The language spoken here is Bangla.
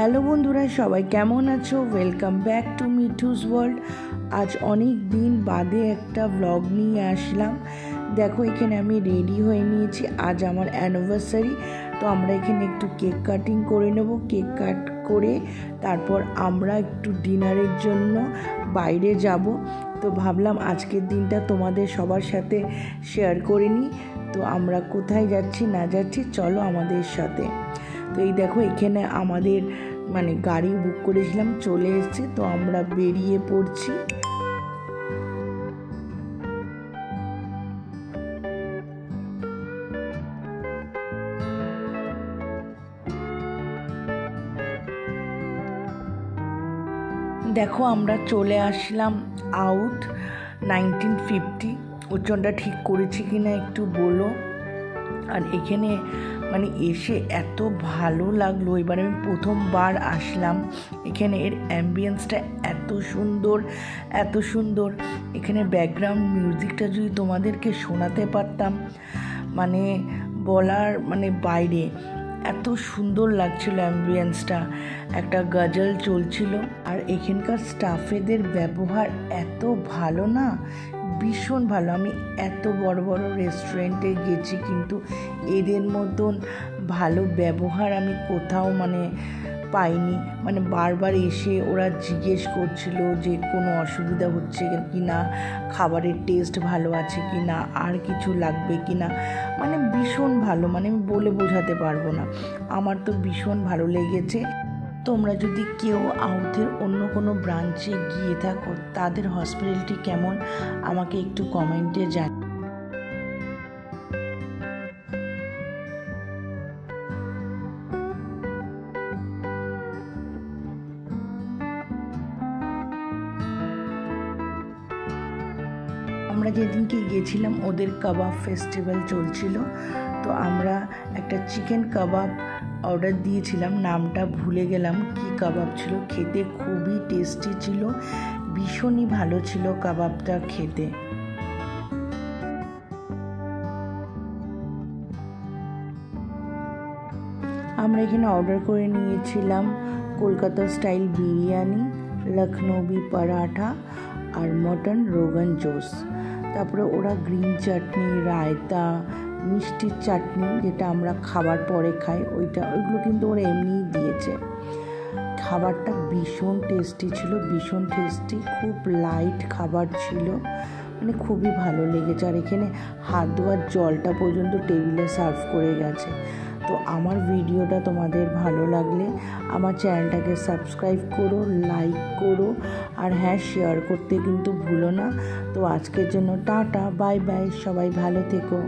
হ্যালো বন্ধুরা, সবাই কেমন আছো? Welcome back to Mithu's world. আজ অনেক দিন বাদে একটা ব্লগ নিয়ে আসলাম। দেখো, এখানে আমি রেডি হয়ে নিয়েছি। আজ আমার অ্যানিভার্সারি, তো আমরা এখানে একটু কেক কাটিং করে নেব। কেক কাট করে তারপর আমরা একটু ডিনারের জন্য বাইরে যাব। তো ভাবলাম আজকের দিনটা তোমাদের সবার সাথে শেয়ার করে নিই। তো আমরা কোথায় যাচ্ছি না যাচ্ছি, চলো আমাদের সাথে। তো এই দেখো, এখানে আমাদের গাড়ি বুক করেছিলাম, চলে এসেছে। তো আমরা বেরিয়ে পড়ছি। দেখো, আমরা চলে আসলাম আউট 1950। উচ্চারণটা ঠিক করেছি কিনা একটু বলো। আর এখানে এসে এত ভালো লাগলো। এবার আমি প্রথমবার আসলাম এখানে। এর অ্যাম্বিয়েন্সটা এত সুন্দর, এত সুন্দর। এখানে ব্যাকগ্রাউন্ড মিউজিকটা যদি তোমাদেরকে শোনাতে পারতাম, বলার বাইরে। এত সুন্দর লাগছিল অ্যাম্বিয়েন্সটা। একটা গজল চলছিল। আর এখানকার স্টাফেদের ব্যবহার এত ভালো না, ভীষণ ভালো। আমি এত বড় বড় রেস্টুরেন্টে গেছি, কিন্তু এদের মতন ভালো ব্যবহার আমি কোথাও পাইনি। বারবার এসে ওরা জিজ্ঞেস করছিল যে কোনো অসুবিধা হচ্ছে কি না, খাবারের টেস্ট ভালো আছে কি না, আর কিছু লাগবে কি না। ভীষণ ভালো, আমি বলে বোঝাতে পারবো না। আমার তো ভীষণ ভালো লেগেছে। তোমরা যদি কেউ আউথের অন্য কোনো ব্রাঞ্চে গিয়ে থাকো, তাদের হসপিটালিটি কেমন আমাকে একটু কমেন্টে জানাও। আমরা যেদিনকে গিয়েছিলাম ওদের কাবাব ফেস্টিভ্যাল চলছিল। তো আমরা একটা চিকেন কাবাব অর্ডার দিয়েছিলাম, নামটা ভুলে গেলাম কি কাবাব ছিল। খেতে খুবই টেস্টি ছিল, ভীষণই ভালো ছিল কাবাবটা খেতে। আমরা এখানে অর্ডার করে নিয়েছিলাম কলকাতা স্টাইল বিরিয়ানি, লখনৌবি পরাঠা আর মটন রোগান জোশ। তারপরে ওরা গ্রিন চাটনি, রায়তা, মিষ্টির চাটনি, যেটা আমরা খাবার পরে খাই, ওইগুলো কিন্তু ওরা এমনিই দিয়েছে। খাবারটা ভীষণ টেস্টি ছিল, ভীষণ টেস্টি। খুব লাইট খাবার ছিল, খুবই ভালো লেগেছে। আর এখানে হাত ধোয়ার জলটা পর্যন্ত টেবিলে সার্ভ করে গেছে। তো আমার ভিডিওটা তোমাদের ভালো লাগলে আমার চ্যানেলটাকে সাবস্ক্রাইব করো, লাইক করো, আর হ্যাঁ, শেয়ার করতে কিন্তু ভুলো না। তো আজকের জন্য টাটা, বাই বাই, সবাই ভালো থেকো।